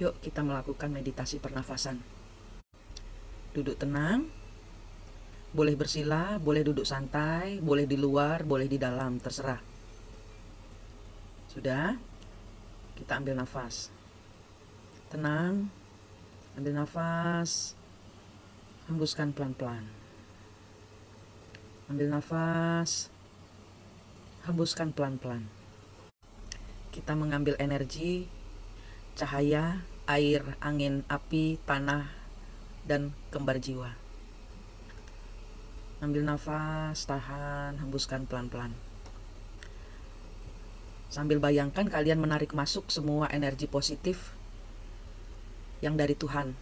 Yuk kita melakukan meditasi pernafasan. Duduk tenang, boleh bersila, boleh duduk santai, boleh di luar, boleh di dalam, terserah. Sudah? Kita ambil nafas. Tenang, ambil nafas, hembuskan pelan-pelan. Ambil nafas, hembuskan pelan-pelan. Kita mengambil energi, cahaya, air, angin, api, tanah, dan kembar jiwa. Ambil nafas, tahan, hembuskan pelan-pelan. Sambil bayangkan kalian menarik masuk semua energi positif yang dari Tuhan.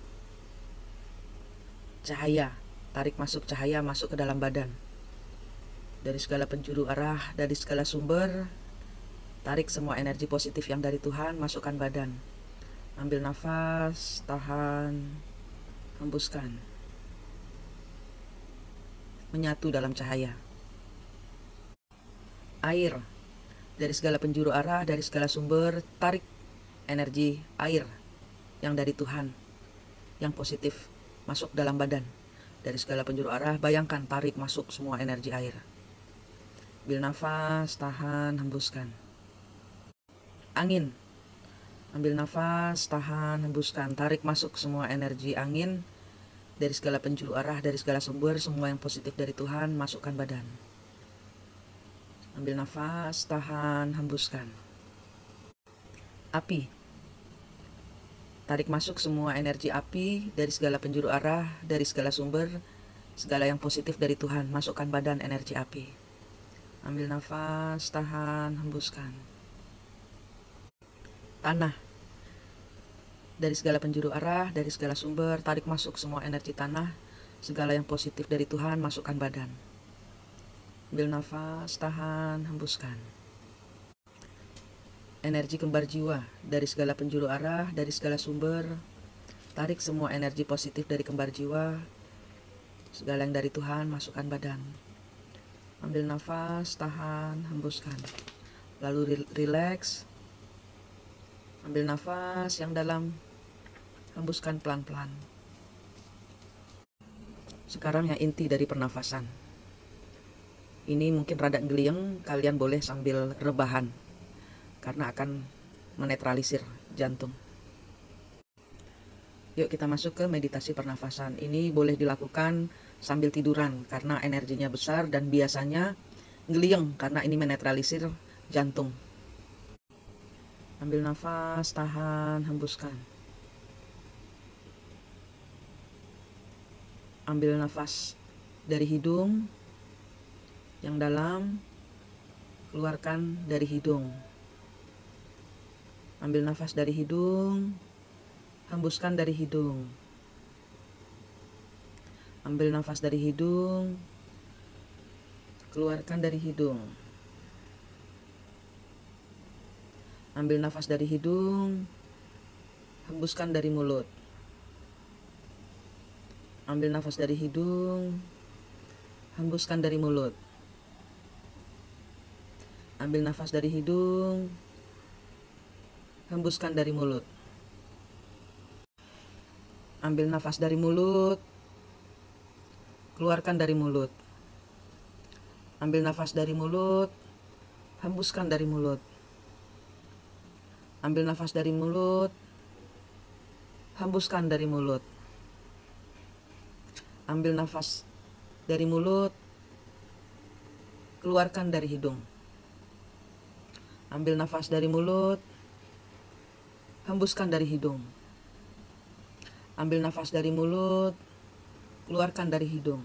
Cahaya, tarik masuk cahaya masuk ke dalam badan. Dari segala penjuru arah, dari segala sumber, tarik semua energi positif yang dari Tuhan, masukkan badan. Ambil nafas, tahan, hembuskan. Menyatu dalam cahaya. Air, dari segala penjuru arah, dari segala sumber, tarik energi air yang dari Tuhan, yang positif, masuk dalam badan. Dari segala penjuru arah, bayangkan tarik masuk semua energi air. Ambil nafas, tahan, hembuskan. Angin, ambil nafas, tahan, hembuskan. Tarik masuk semua energi angin dari segala penjuru arah, dari segala sumber, semua yang positif dari Tuhan, masukkan badan. Ambil nafas, tahan, hembuskan. Api, tarik masuk semua energi api dari segala penjuru arah, dari segala sumber, segala yang positif dari Tuhan, masukkan badan energi api. Ambil nafas, tahan, hembuskan. Tanah, dari segala penjuru arah, dari segala sumber, tarik masuk semua energi tanah, segala yang positif dari Tuhan, masukkan badan. Ambil nafas, tahan, hembuskan. Energi kembar jiwa, dari segala penjuru arah, dari segala sumber, tarik semua energi positif dari kembar jiwa, segala yang dari Tuhan, masukkan badan. Ambil nafas, tahan, hembuskan. Lalu rileks. Ambil nafas yang dalam, hembuskan pelan-pelan. Sekarang yang inti dari pernafasan. Ini mungkin rada geliang, kalian boleh sambil rebahan, karena akan menetralisir jantung. Yuk kita masuk ke meditasi pernafasan. Ini boleh dilakukan sambil tiduran, karena energinya besar dan biasanya geliang, karena ini menetralisir jantung. Ambil nafas, tahan, hembuskan. Ambil nafas dari hidung yang dalam, keluarkan dari hidung. Ambil nafas dari hidung, hembuskan dari hidung. Ambil nafas dari hidung, keluarkan dari hidung. Ambil nafas dari hidung, hembuskan dari mulut. Ambil nafas dari hidung, hembuskan dari mulut. Ambil nafas dari hidung, hembuskan dari mulut. Ambil nafas dari mulut, keluarkan dari mulut. Ambil nafas dari mulut, hembuskan dari mulut. Ambil nafas dari mulut, hembuskan dari mulut. Ambil nafas dari mulut, keluarkan dari hidung. Ambil nafas dari mulut, hembuskan dari hidung. Ambil nafas dari mulut, keluarkan dari hidung.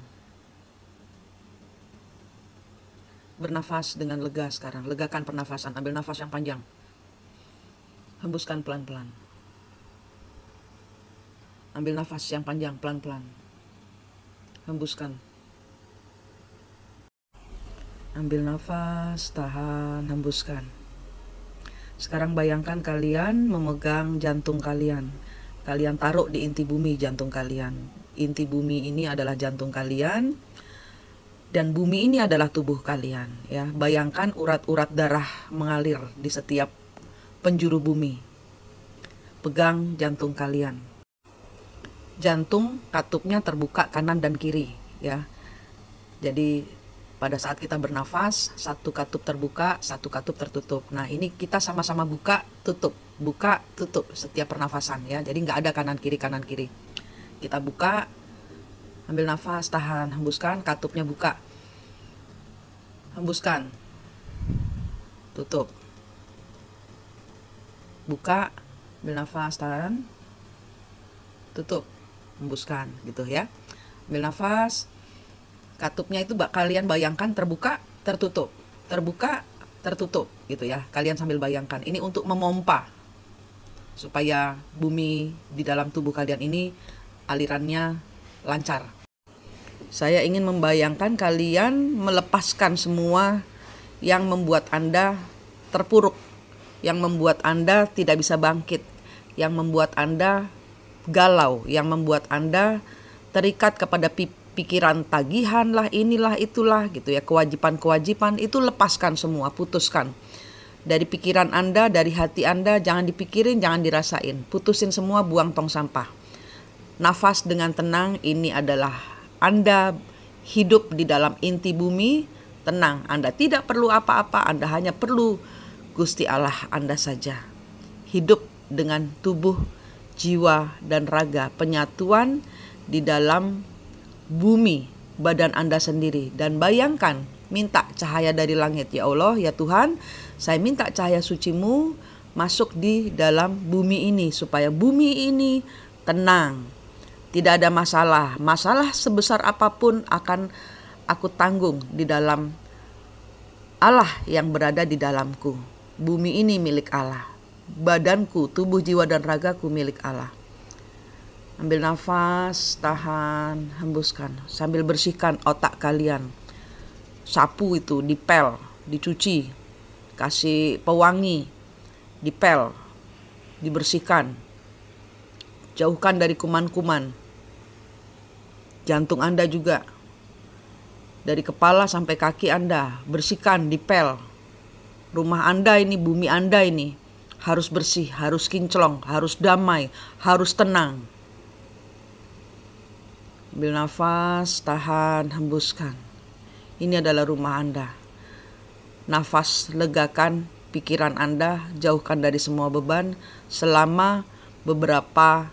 Bernafas dengan lega sekarang, legakan pernafasan. Ambil nafas yang panjang, hembuskan pelan-pelan. Ambil nafas yang panjang, pelan-pelan, hembuskan. Ambil nafas, tahan, hembuskan. Sekarang bayangkan kalian memegang jantung kalian. Kalian taruh di inti bumi jantung kalian. Inti bumi ini adalah jantung kalian, dan bumi ini adalah tubuh kalian. Ya, bayangkan urat-urat darah mengalir di setiap penjuru bumi. pegang jantung kalian. Jantung katupnya terbuka kanan dan kiri ya. Jadi pada saat kita bernafas, satu katup terbuka, satu katup tertutup. Nah ini kita sama-sama buka tutup setiap pernafasan ya. Jadi nggak ada kanan kiri. Kita buka, ambil nafas, tahan, hembuskan, katupnya buka, hembuskan, tutup, buka, ambil nafas, tahan, tutup, hembuskan gitu ya. Ambil nafas, katupnya itu kalian bayangkan terbuka, tertutup, terbuka, tertutup gitu ya. Kalian sambil bayangkan, ini untuk memompa supaya bumi di dalam tubuh kalian ini alirannya lancar. Saya ingin membayangkan kalian melepaskan semua yang membuat Anda terpuruk, yang membuat Anda tidak bisa bangkit, yang membuat Anda galau, yang membuat Anda terikat kepada pikiran tagihan lah, inilah, itulah gitu ya, kewajiban-kewajiban itu lepaskan semua, putuskan. Dari pikiran Anda, dari hati Anda, jangan dipikirin, jangan dirasain. Putusin semua, buang tong sampah. Nafas dengan tenang, ini adalah Anda hidup di dalam inti bumi, tenang. Anda tidak perlu apa-apa, Anda hanya perlu Gusti Allah Anda saja. Hidup dengan tubuh, jiwa, dan raga, penyatuan di dalam bumi, badan Anda sendiri. Dan bayangkan, minta cahaya dari langit. Ya Allah, ya Tuhan, saya minta cahaya suci-Mu masuk di dalam bumi ini, supaya bumi ini tenang. Tidak ada masalah. Masalah sebesar apapun akan aku tanggung di dalam Allah yang berada di dalamku. Bumi ini milik Allah. Badanku, tubuh, jiwa, dan ragaku milik Allah. Ambil nafas, tahan, hembuskan. Sambil bersihkan otak kalian. Sapu itu, dipel, dicuci. Kasih pewangi, dipel, dibersihkan. Jauhkan dari kuman-kuman. Jantung Anda juga. Dari kepala sampai kaki Anda, bersihkan, dipel. Rumah Anda ini, bumi Anda ini harus bersih, harus kinclong, harus damai, harus tenang. Ambil nafas, tahan, hembuskan. Ini adalah rumah Anda. Nafas legakan pikiran Anda, jauhkan dari semua beban selama beberapa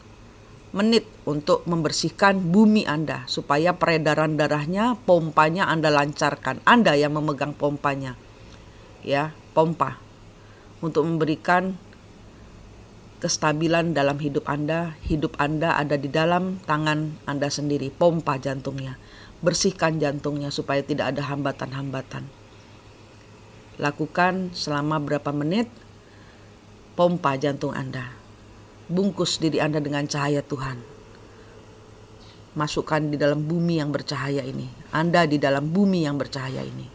menit untuk membersihkan bumi Anda supaya peredaran darahnya, pompanya Anda lancarkan. Anda yang memegang pompanya. Ya, pompa untuk memberikan kestabilan dalam hidup Anda. Hidup Anda ada di dalam tangan Anda sendiri. Pompa jantungnya. Bersihkan jantungnya supaya tidak ada hambatan-hambatan. Lakukan selama berapa menit, pompa jantung Anda. Bungkus diri Anda dengan cahaya Tuhan. Masukkan di dalam bumi yang bercahaya ini. Anda di dalam bumi yang bercahaya ini.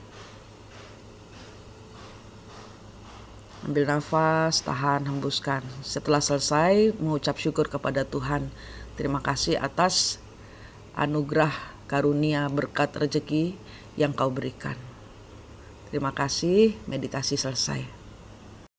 Ambil nafas, tahan, hembuskan. Setelah selesai, mengucap syukur kepada Tuhan. Terima kasih atas anugerah, karunia, berkat, rezeki yang Kau berikan. Terima kasih, meditasi selesai.